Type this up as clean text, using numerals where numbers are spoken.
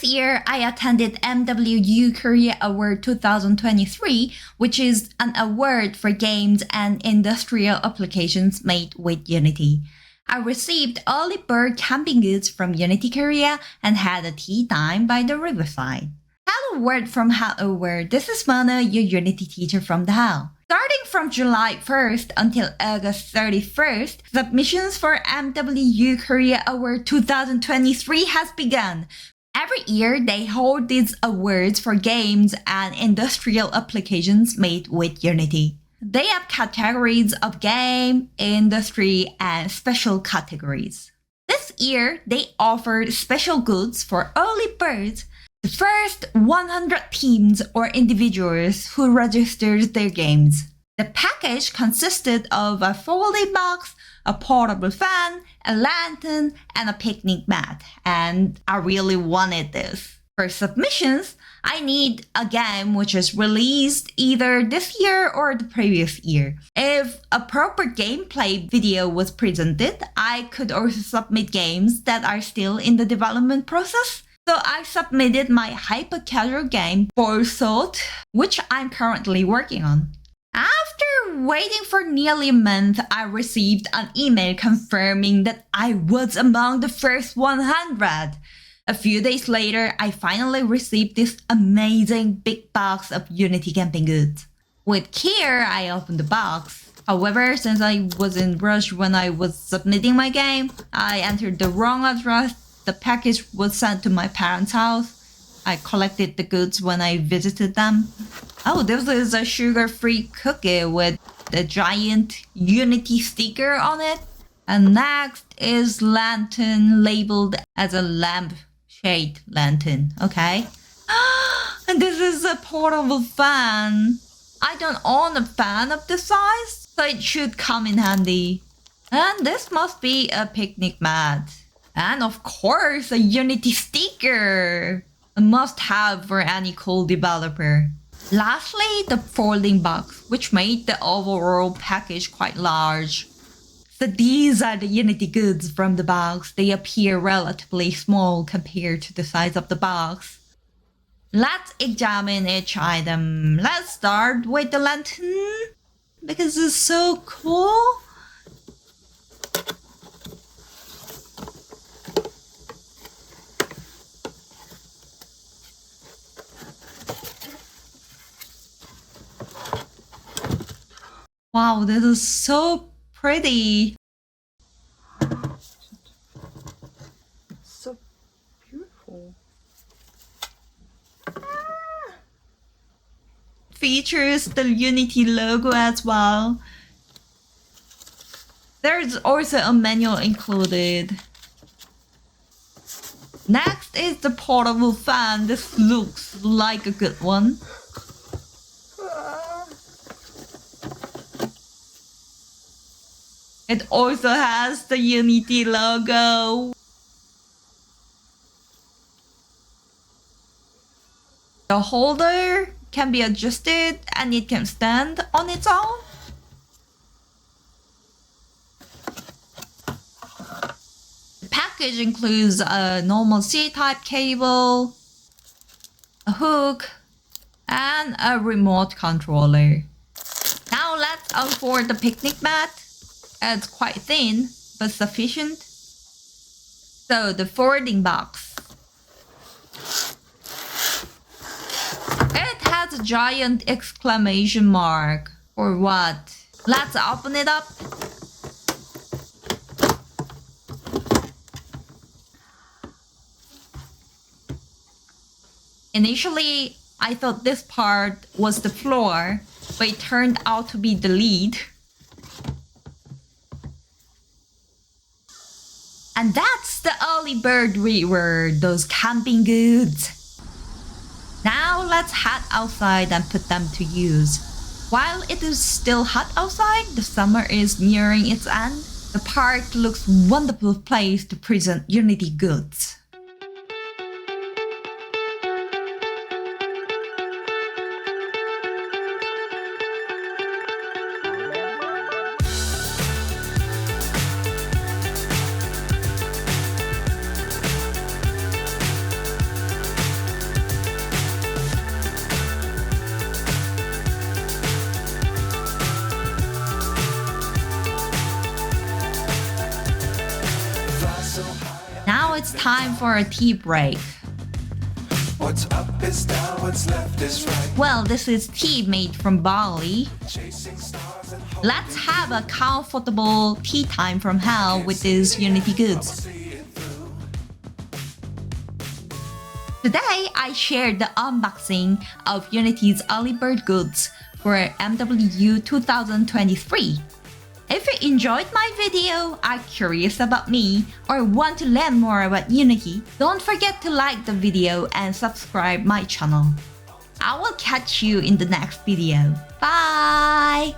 This year, I attended MWU Korea Award 2023, which is an award for games and industrial applications made with Unity. I received early bird camping goods from Unity Korea and had a tea time by the riverside. Hello word from Hello World. This is Monoh, your Unity teacher from the Hell. Starting from July 1st until August 31st, submissions for MWU Korea Award 2023 has begun. Every year, they hold these awards for games and industrial applications made with Unity. They have categories of game, industry, and special categories. This year, they offered special goods for early birds. The first 100 teams or individuals who registered their games. The package consisted of a folding box, a portable fan, a lantern, and a picnic mat, and I really wanted this. For submissions, I need a game which is released either this year or the previous year. If a proper gameplay video was presented, I could also submit games that are still in the development process. So I submitted my hyper-casual game, Ball Salt, which I'm currently working on. After waiting for nearly a month, I received an email confirming that I was among the first 100. A few days later, I finally received this amazing big box of Unity camping goods. With care, I opened the box. However, since I was in rush when I was submitting my game, I entered the wrong address. The package was sent to my parents' house. I collected the goods when I visited them. Oh, this is a sugar-free cookie with a giant Unity sticker on it. And next is lantern labeled as a lampshade lantern. Okay. And this is a portable fan. I don't own a fan of this size, so it should come in handy. And this must be a picnic mat. And of course, a Unity sticker. A must-have for any cool developer. Lastly, the folding box, which made the overall package quite large. So these are the Unity goods from the box. They appear relatively small compared to the size of the box. Let's examine each item. Let's start with the lantern, because it's so cool. Wow, this is so pretty. It's so beautiful. Features the Unity logo as well. There's also a manual included. Next is the portable fan. This looks like a good one. It also has the Unity logo. The holder can be adjusted and it can stand on its own. The package includes a normal C-type cable, a hook, and a remote controller. Now let's unfold the picnic mat. It's quite thin, but sufficient. So the folding box. It has a giant exclamation mark. For what? Let's open it up. Initially, I thought this part was the floor, but it turned out to be the lid. And that's the early bird reward, those camping goods. Now let's head outside and put them to use. While it is still hot outside, the summer is nearing its end. The park looks a wonderful place to present Unity goods. time for a tea break. What's up is down, what's left is right. Well, this is tea made from barley. Chasing stars and hope Let's have a comfortable tea time from hell with these Unity goods. see it through. Today, I shared the unboxing of Unity's early bird goods for MWU 2023. If you enjoyed my video, are curious about me, or want to learn more about Unity, don't forget to like the video and subscribe my channel. I will catch you in the next video. Bye!